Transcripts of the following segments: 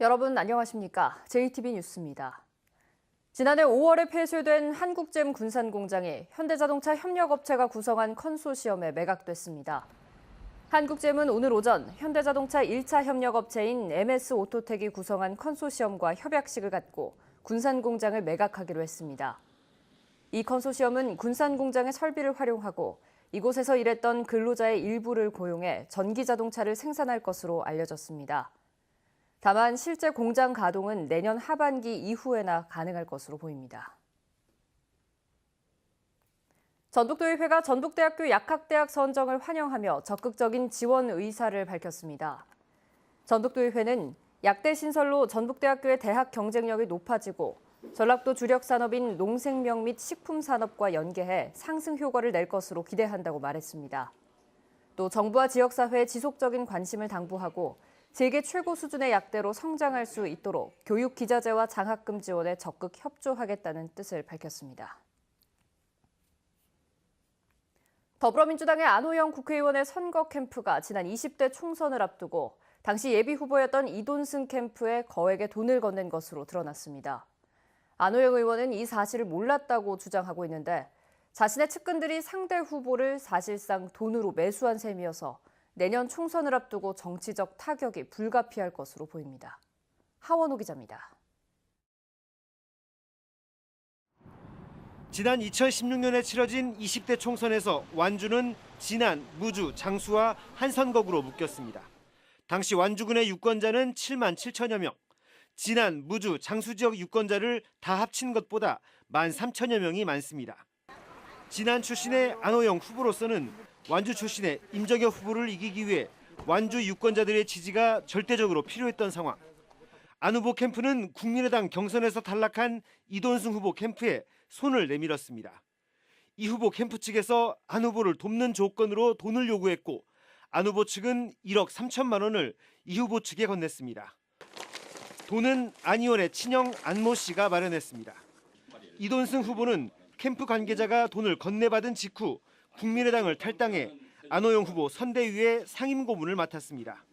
여러분 안녕하십니까? JTB 뉴스입니다. 지난해 5월에 폐쇄된 한국잼 군산공장이 현대자동차 협력업체가 구성한 컨소시엄에 매각됐습니다. 한국잼은 오늘 오전 현대자동차 1차 협력업체인 MS오토텍이 구성한 컨소시엄과 협약식을 갖고 군산공장을 매각하기로 했습니다. 이 컨소시엄은 군산공장의 설비를 활용하고 이곳에서 일했던 근로자의 일부를 고용해 전기자동차를 생산할 것으로 알려졌습니다. 다만 실제 공장 가동은 내년 하반기 이후에나 가능할 것으로 보입니다. 전북도의회가 전북대학교 약학대학 선정을 환영하며 적극적인 지원 의사를 밝혔습니다. 전북도의회는 약대 신설로 전북대학교의 대학 경쟁력이 높아지고 전라도 주력 산업인 농생명 및 식품산업과 연계해 상승 효과를 낼 것으로 기대한다고 말했습니다. 또 정부와 지역사회의 지속적인 관심을 당부하고 세계 최고 수준의 약대로 성장할 수 있도록 교육 기자재와 장학금 지원에 적극 협조하겠다는 뜻을 밝혔습니다. 더불어민주당의 안호영 국회의원의 선거 캠프가 지난 20대 총선을 앞두고 당시 예비후보였던 이돈승 캠프에 거액의 돈을 건넨 것으로 드러났습니다. 안호영 의원은 이 사실을 몰랐다고 주장하고 있는데 자신의 측근들이 상대 후보를 사실상 돈으로 매수한 셈이어서 내년 총선을 앞두고 정치적 타격이 불가피할 것으로 보입니다. 하원호 기자입니다. 지난 2016년에 치러진 20대 총선에서 완주는 진안, 무주, 장수와 한 선거구로 묶였습니다. 당시 완주군의 유권자는 7만 7천여 명, 진안, 무주, 장수 지역 유권자를 다 합친 것보다 1만 3천여 명이 많습니다. 진안 출신의 안호영 후보로서는 완주 출신의 임정혁 후보를 이기기 위해 완주 유권자들의 지지가 절대적으로 필요했던 상황. 안 후보 캠프는 국민의당 경선에서 탈락한 이돈승 후보 캠프에 손을 내밀었습니다. 이 후보 캠프 측에서 안 후보를 돕는 조건으로 돈을 요구했고 안 후보 측은 1억 3천만 원을 이 후보 측에 건넸습니다. 돈은 안 의원의 친형 안모 씨가 마련했습니다. 이돈승 후보는 캠프 관계자가 돈을 건네받은 직후 국민의당을 탈당해 안호영 후보 선대위의 상임고문을 맡았습니다.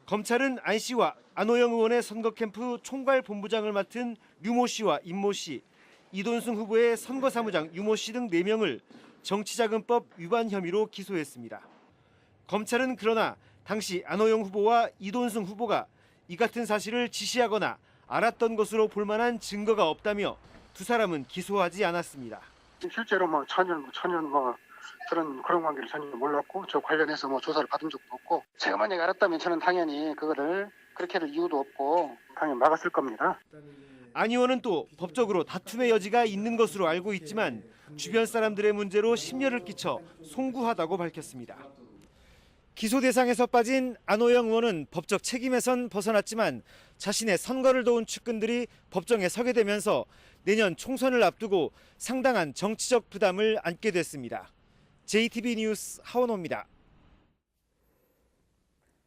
검찰은 안 씨와 안호영 의원의 선거 캠프 총괄 본부장을 맡은 류모 씨와 임모 씨, 이돈승 후보의 선거사무장 유모 씨 등 4명을 정치자금법 위반 혐의로 기소했습니다. 검찰은 그러나 당시 안호영 후보와 이돈승 후보가 이 같은 사실을 지시하거나 알았던 것으로 볼 만한 증거가 없다며 두 사람은 기소하지 않았습니다. 실제로 전혀 그런 관계를 전혀 몰랐고 저 관련해서 조사를 받은 적도 없고 제가 만약에 알았다면 저는 당연히 그거를 그렇게 할 이유도 없고 당연히 막았을 겁니다. 안 의원은 또 법적으로 다툼의 여지가 있는 것으로 알고 있지만 주변 사람들의 문제로 심려를 끼쳐 송구하다고 밝혔습니다. 기소 대상에서 빠진 안호영 의원은 법적 책임에선 벗어났지만 자신의 선거를 도운 측근들이 법정에 서게 되면서 내년 총선을 앞두고 상당한 정치적 부담을 안게 됐습니다. JTB 뉴스 하원호입니다.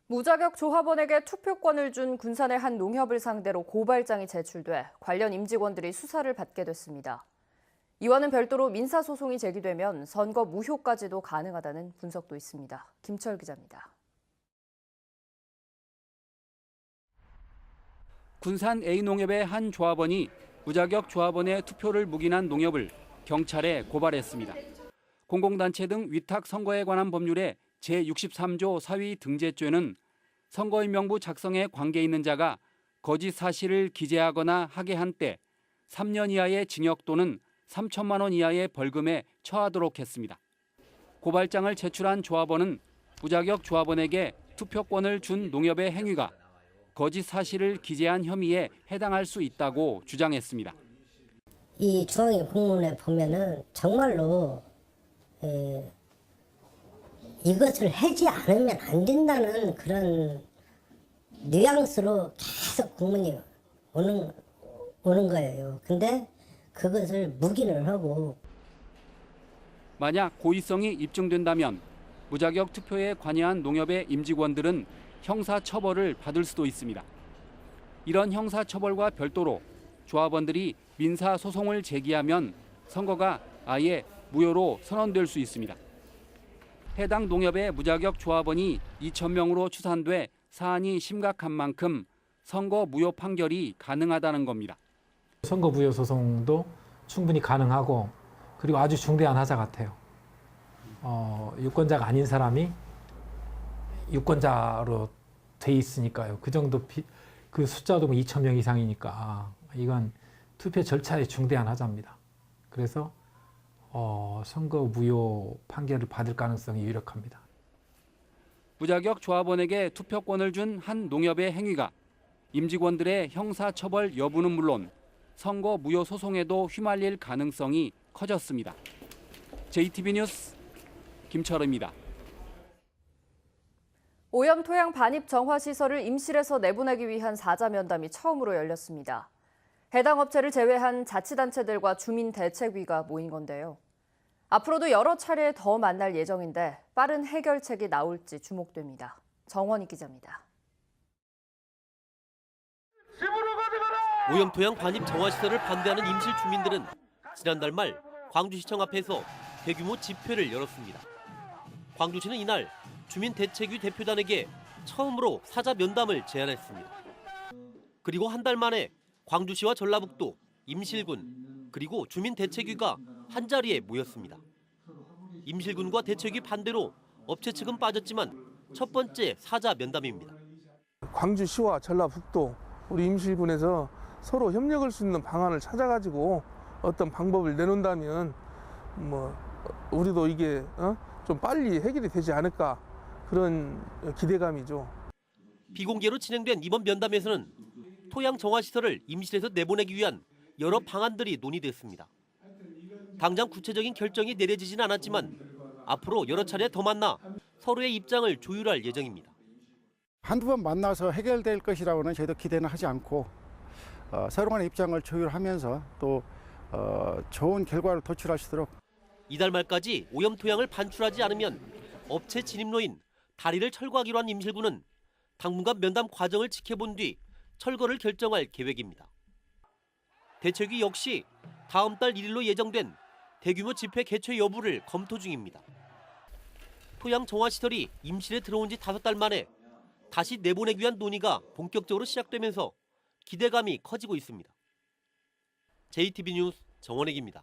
무자격 조합원에게 투표권을 준 군산의 한 농협을 상대로 고발장이 제출돼 관련 임직원들이 수사를 받게 됐습니다. 이와는 별도로 민사소송이 제기되면 선거 무효까지도 가능하다는 분석도 있습니다. 김철 기자입니다. 군산 A농협의 한 조합원이 무자격 조합원의 투표를 묵인한 농협을 경찰에 고발했습니다. 공공단체 등 위탁 선거에 관한 법률의 제63조 사위 등재죄는 선거인 명부 작성에 관계 있는 자가 거짓 사실을 기재하거나 하게 한 때 3년 이하의 징역 또는 3천만 원 이하의 벌금에 처하도록 했습니다. 고발장을 제출한 조합원은 무자격 조합원에게 투표권을 준 농협의 행위가 거짓 사실을 기재한 혐의에 해당할 수 있다고 주장했습니다. 이 조항의 공문에 보면은 정말로 이것을 하지 않으면 안 된다는 그런 뉘앙스로 계속 공문이 오는 거예요. 근데 그것을 묵인을 하고 만약 고의성이 입증된다면 무자격 투표에 관여한 농협의 임직원들은 형사처벌을 받을 수도 있습니다. 이런 형사처벌과 별도로 조합원들이 민사소송을 제기하면 선거가 아예 무효로 선언될 수 있습니다. 해당 농협의 무자격 조합원이 2,000명으로 추산돼 사안이 심각한 만큼 선거 무효 판결이 가능하다는 겁니다. 선거 무효 소송도 충분히 가능하고 그리고 아주 중대한 하자 같아요. 유권자가 아닌 사람이 유권자로 돼 있으니까요. 그 정도 그 숫자도 2,000명 이상이니까 이건 투표 절차의 중대한 하자입니다. 그래서 선거 무효 판결을 받을 가능성이 유력합니다. 무자격 조합원에게 투표권을 준 한 농협의 행위가 임직원들의 형사처벌 여부는 물론 선거 무효 소송에도 휘말릴 가능성이 커졌습니다. JTB 뉴스 김철우입니다. 오염 토양 반입 정화 시설을 임실에서 내보내기 위한 사자 면담이 처음으로 열렸습니다. 해당 업체를 제외한 자치단체들과 주민대책위가 모인 건데요. 앞으로도 여러 차례 더 만날 예정인데 빠른 해결책이 나올지 주목됩니다. 정원희 기자입니다. 오염토양 반입 정화시설을 반대하는 임실 주민들은 지난달 말 광주시청 앞에서 대규모 집회를 열었습니다. 광주시는 이날 주민대책위 대표단에게 처음으로 사자 면담을 제안했습니다. 그리고 한 달 만에 광주시와 전라북도, 임실군, 그리고 주민대책위가 한자리에 모였습니다. 임실군과 대책위 반대로 업체 측은 빠졌지만 첫 번째 사자 면담입니다. 광주시와 전라북도, 우리 임실군에서 서로 협력할 수 있는 방안을 찾아가지고 어떤 방법을 내놓는다면 우리도 이게 좀 빨리 해결이 되지 않을까 그런 기대감이죠. 비공개로 진행된 이번 면담에서는 토양 정화시설을 임실에서 내보내기 위한 여러 방안들이 논의됐습니다. 당장 구체적인 결정이 내려지진 않았지만 앞으로 여러 차례 더 만나 서로의 입장을 조율할 예정입니다. 한두 번 만나서 해결될 것이라고는 저희도 기대는 하지 않고 서로 간의 입장을 조율하면서 또 좋은 결과를 도출할 수 있도록 이달 말까지 오염 토양을 반출하지 않으면 업체 진입로인 다리를 철거하기로 한 임실군은 당분간 면담 과정을 지켜본 뒤 철거를 결정할 계획입니다. 대책위 역시 다음 달 1일로 예정된 대규모 집회 개최 여부를 검토 중입니다. 토양 정화시설이 임실에 들어온 지 5달 만에 다시 내보내기 위한 논의가 본격적으로 시작되면서 기대감이 커지고 있습니다. JTB 뉴스 정원익입니다.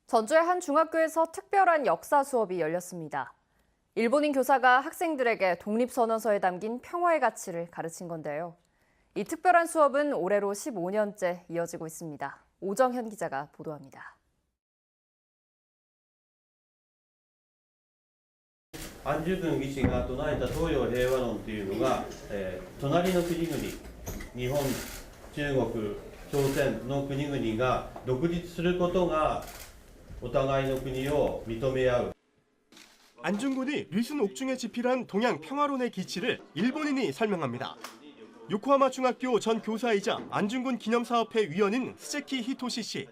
전주의 한 중학교에서 특별한 역사 수업이 열렸습니다. 일본인 교사가 학생들에게 독립선언서에 담긴 평화의 가치를 가르친 건데요. 이 특별한 수업은 올해로 15년째 이어지고 있습니다. 오정현 기자가 보도합니다. 안중근 위치가唱えた東洋平和論というのが、隣の国々、日本、中国、朝鮮の国々が独立することがお互いの国を認め合う。 안중근이 류순 옥중에 집필한 동양 평화론의 기치를 일본인이 설명합니다. 요코하마 중학교 전 교사이자 안중근 기념사업회 위원인 스제키 히토시 씨.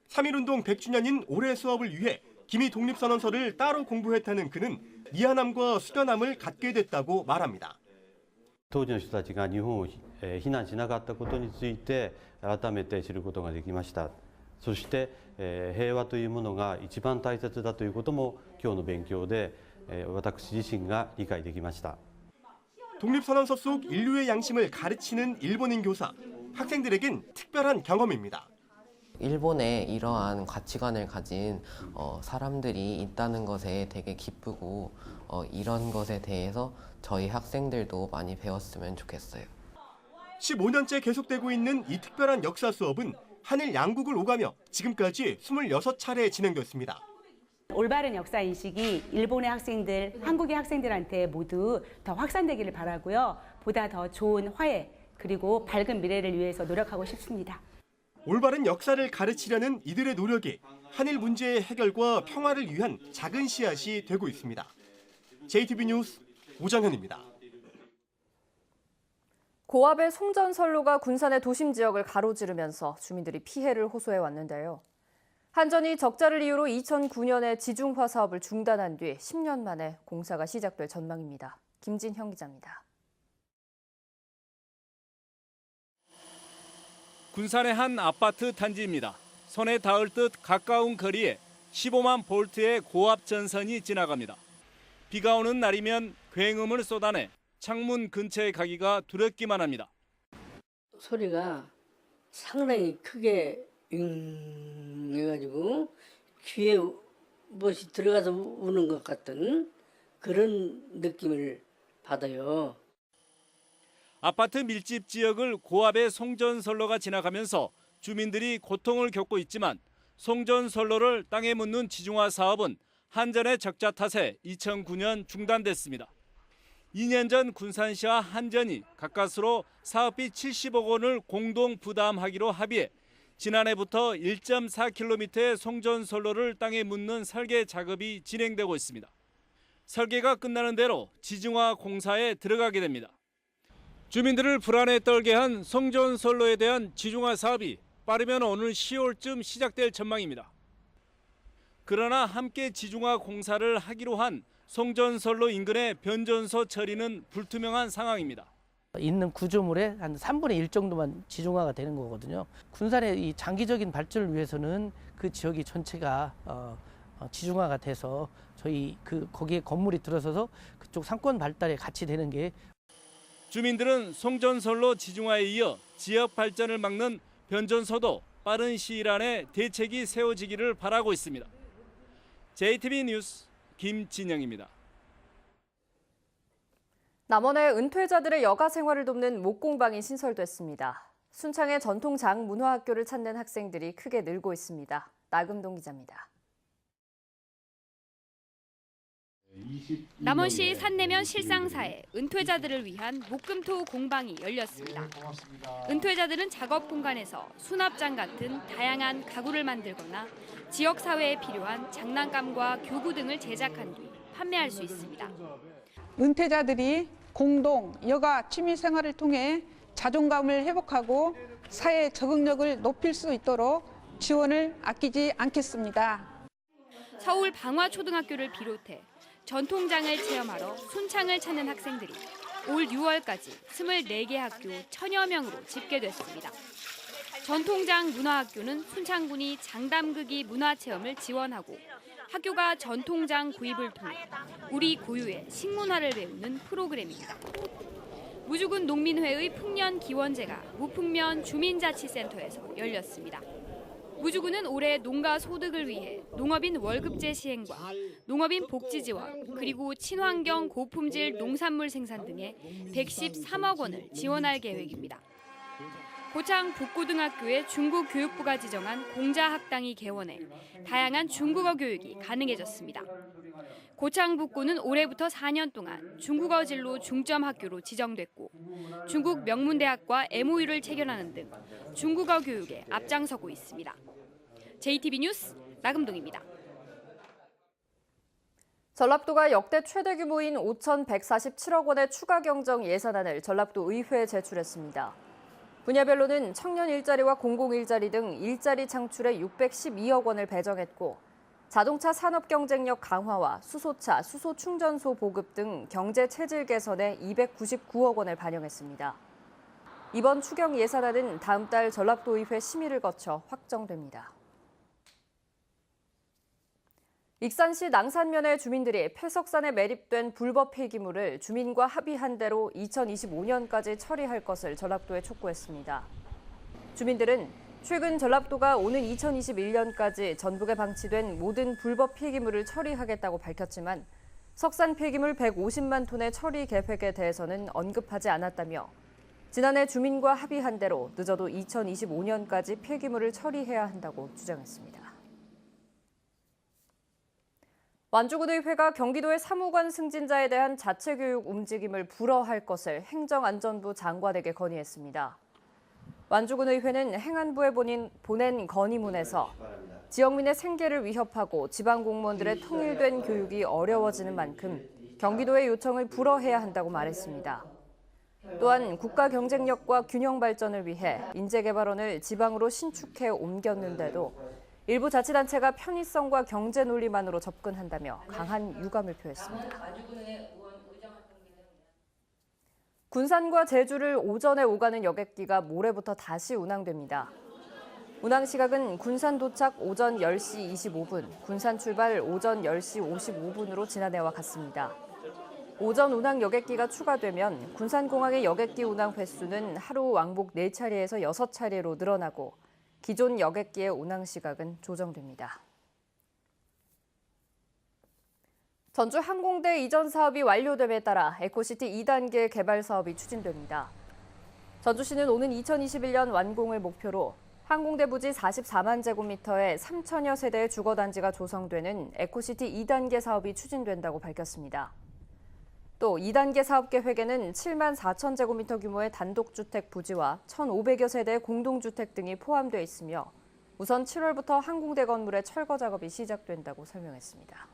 3.1운동 100주년인 올해 수업을 위해 기미 독립선언서를 따로 공부했다는 그는 미안함과 숙연함을 갖게 됐다고 말합니다. 当時の人たちが日本を非難しなかったことについて改めて知ることができました。そして、平和というものが一番大切だということも今日の勉強で、私自身が理解できました. 독립선언서 속 인류의 양심을 가르치는 일본인 교사. 학생들에겐 특별한 경험입니다. 일본에 이러한 가치관을 가진 사람들이 있다는 것에 되게 기쁘고 이런 것에 대해서 저희 학생들도 많이 배웠으면 좋겠어요. 15년째 계속되고 있는 이 특별한 역사 수업은 한일 양국을 오가며 지금까지 26차례 진행됐습니다. 올바른 역사 인식이 일본의 학생들, 한국의 학생들한테 모두 더 확산되기를 바라고요. 보다 더 좋은 화해 그리고 밝은 미래를 위해서 노력하고 싶습니다. 올바른 역사를 가르치려는 이들의 노력이 한일 문제의 해결과 평화를 위한 작은 씨앗이 되고 있습니다. JTB 뉴스 오정현입니다. 고압의 송전선로가 군산의 도심 지역을 가로지르면서 주민들이 피해를 호소해 왔는데요. 한전이 적자를 이유로 2009년에 지중화 사업을 중단한 뒤 10년 만에 공사가 시작될 전망입니다. 김진형 기자입니다. 군산의 한 아파트 단지입니다. 손에 닿을 듯 가까운 거리에 15만 볼트의 고압 전선이 지나갑니다. 비가 오는 날이면 굉음을 쏟아내 창문 근처에 가기가 두렵기만 합니다. 소리가 상당히 크게 해가지고 귀에 무엇이 들어가서 우는 것 같은 그런 느낌을 받아요. 아파트 밀집 지역을 고압의 송전선로가 지나가면서 주민들이 고통을 겪고 있지만 송전선로를 땅에 묻는 지중화 사업은 한전의 적자 탓에 2009년 중단됐습니다. 2년 전 군산시와 한전이 가까스로 사업비 70억 원을 공동 부담하기로 합의해 지난해부터 1.4km의 송전선로를 땅에 묻는 설계 작업이 진행되고 있습니다. 설계가 끝나는 대로 지중화 공사에 들어가게 됩니다. 주민들을 불안에 떨게 한 송전선로에 대한 지중화 사업이 빠르면 오늘 10월쯤 시작될 전망입니다. 그러나 함께 지중화 공사를 하기로 한 송전선로 인근의 변전소 처리는 불투명한 상황입니다. 있는 구조물의 한 3분의 1 정도만 지중화가 되는 거거든요. 군산의 이 장기적인 발전을 위해서는 그 지역이 전체가 지중화가 돼서 저희 거기에 건물이 들어서서 그쪽 상권 발달에 같이 되는 게. 주민들은 송전선로 지중화에 이어 지역 발전을 막는 변전소도 빠른 시일 안에 대책이 세워지기를 바라고 있습니다. JTB 뉴스 김진영입니다. 남원의 은퇴자들의 여가 생활을 돕는 목공방이 신설됐습니다. 순창의 전통 장 문화학교를 찾는 학생들이 크게 늘고 있습니다. 나금동 기자입니다. 남원시 산내면 실상사에 은퇴자들을 위한 목금토 공방이 열렸습니다. 은퇴자들은 작업 공간에서 수납장 같은 다양한 가구를 만들거나 지역사회에 필요한 장난감과 교구 등을 제작한 뒤 판매할 수 있습니다. 은퇴자들이 공동 여가 취미 생활을 통해 자존감을 회복하고 사회 적응력을 높일 수 있도록 지원을 아끼지 않겠습니다. 서울 방화초등학교를 비롯해 전통장을 체험하러 순창을 찾는 학생들이 올 6월까지 24개 학교 1000여 명으로 집계됐습니다. 전통장 문화학교는 순창군이 장담극이 문화체험을 지원하고 학교가 전통장 구입을 통해 우리 고유의 식문화를 배우는 프로그램입니다. 무주군 농민회의 풍년 기원제가 무풍면 주민자치센터에서 열렸습니다. 무주군은 올해 농가 소득을 위해 농업인 월급제 시행과 농업인 복지 지원 그리고 친환경 고품질 농산물 생산 등에 113억 원을 지원할 계획입니다. 고창 북고등학교의 중국교육부가 지정한 공자학당이 개원해 다양한 중국어 교육이 가능해졌습니다. 고창 북고는 올해부터 4년 동안 중국어 진로 중점 학교로 지정됐고 중국 명문대학과 MOU를 체결하는 등 중국어 교육에 앞장서고 있습니다. JTB 뉴스 나금동입니다. 전라북도가 역대 최대 규모인 5,147억 원의 추가 경정 예산안을 전라북도 의회에 제출했습니다. 분야별로는 청년 일자리와 공공 일자리 등 일자리 창출에 612억 원을 배정했고 자동차 산업 경쟁력 강화와 수소차, 수소 충전소 보급 등 경제 체질 개선에 299억 원을 반영했습니다. 이번 추경 예산안은 다음 달 전라북도 의회 심의를 거쳐 확정됩니다. 익산시 낭산면의 주민들이 폐석산에 매립된 불법 폐기물을 주민과 합의한 대로 2025년까지 처리할 것을 전라북도에 촉구했습니다. 주민들은 최근 전라북도가 오는 2021년까지 전북에 방치된 모든 불법 폐기물을 처리하겠다고 밝혔지만 석산 폐기물 150만 톤의 처리 계획에 대해서는 언급하지 않았다며 지난해 주민과 합의한 대로 늦어도 2025년까지 폐기물을 처리해야 한다고 주장했습니다. 완주군의회가 경기도의 사무관 승진자에 대한 자체교육 움직임을 불허할 것을 행정안전부 장관에게 건의했습니다. 완주군의회는 행안부에 보낸 건의문에서 지역민의 생계를 위협하고 지방공무원들의 통일된 교육이 어려워지는 만큼 경기도의 요청을 불허해야 한다고 말했습니다. 또한 국가 경쟁력과 균형 발전을 위해 인재개발원을 지방으로 신축해 옮겼는데도 일부 자치단체가 편의성과 경제 논리만으로 접근한다며 강한 유감을 표했습니다. 군산과 제주를 오전에 오가는 여객기가 모레부터 다시 운항됩니다. 운항 시각은 군산 도착 오전 10시 25분, 군산 출발 오전 10시 55분으로 지난해와 같습니다. 오전 운항 여객기가 추가되면 군산공항의 여객기 운항 횟수는 하루 왕복 4차례에서 6차례로 늘어나고 기존 여객기의 운항 시각은 조정됩니다. 전주 항공대 이전 사업이 완료됨에 따라 에코시티 2단계 개발 사업이 추진됩니다. 전주시는 오는 2021년 완공을 목표로 항공대 부지 44만 제곱미터에 3천여 세대의 주거단지가 조성되는 에코시티 2단계 사업이 추진된다고 밝혔습니다. 또 2단계 사업 계획에는 7만 4천 제곱미터 규모의 단독주택 부지와 1,500여 세대의 공동주택 등이 포함되어 있으며 우선 7월부터 항공대 건물의 철거 작업이 시작된다고 설명했습니다.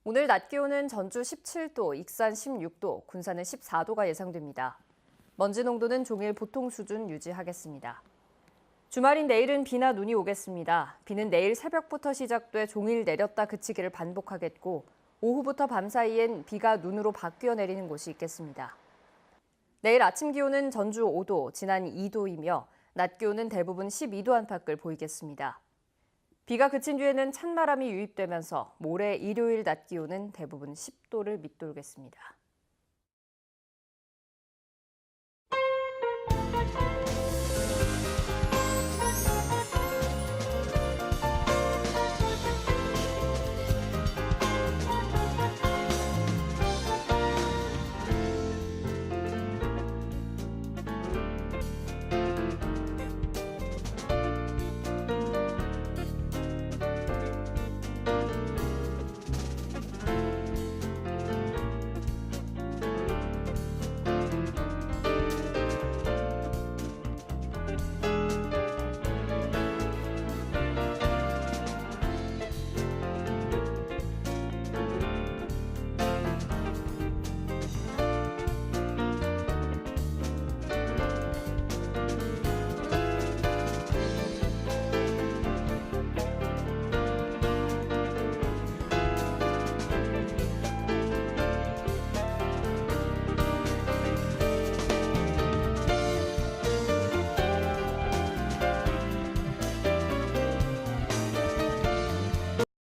오늘 낮 기온은 전주 17도, 익산 16도, 군산은 14도가 예상됩니다. 먼지 농도는 종일 보통 수준 유지하겠습니다. 주말인 내일은 비나 눈이 오겠습니다. 비는 내일 새벽부터 시작돼 종일 내렸다 그치기를 반복하겠고 오후부터 밤 사이엔 비가 눈으로 바뀌어 내리는 곳이 있겠습니다. 내일 아침 기온은 전주 5도, 진안 2도이며 낮 기온은 대부분 12도 안팎을 보이겠습니다. 비가 그친 뒤에는 찬바람이 유입되면서 모레 일요일 낮 기온은 대부분 10도를 밑돌겠습니다.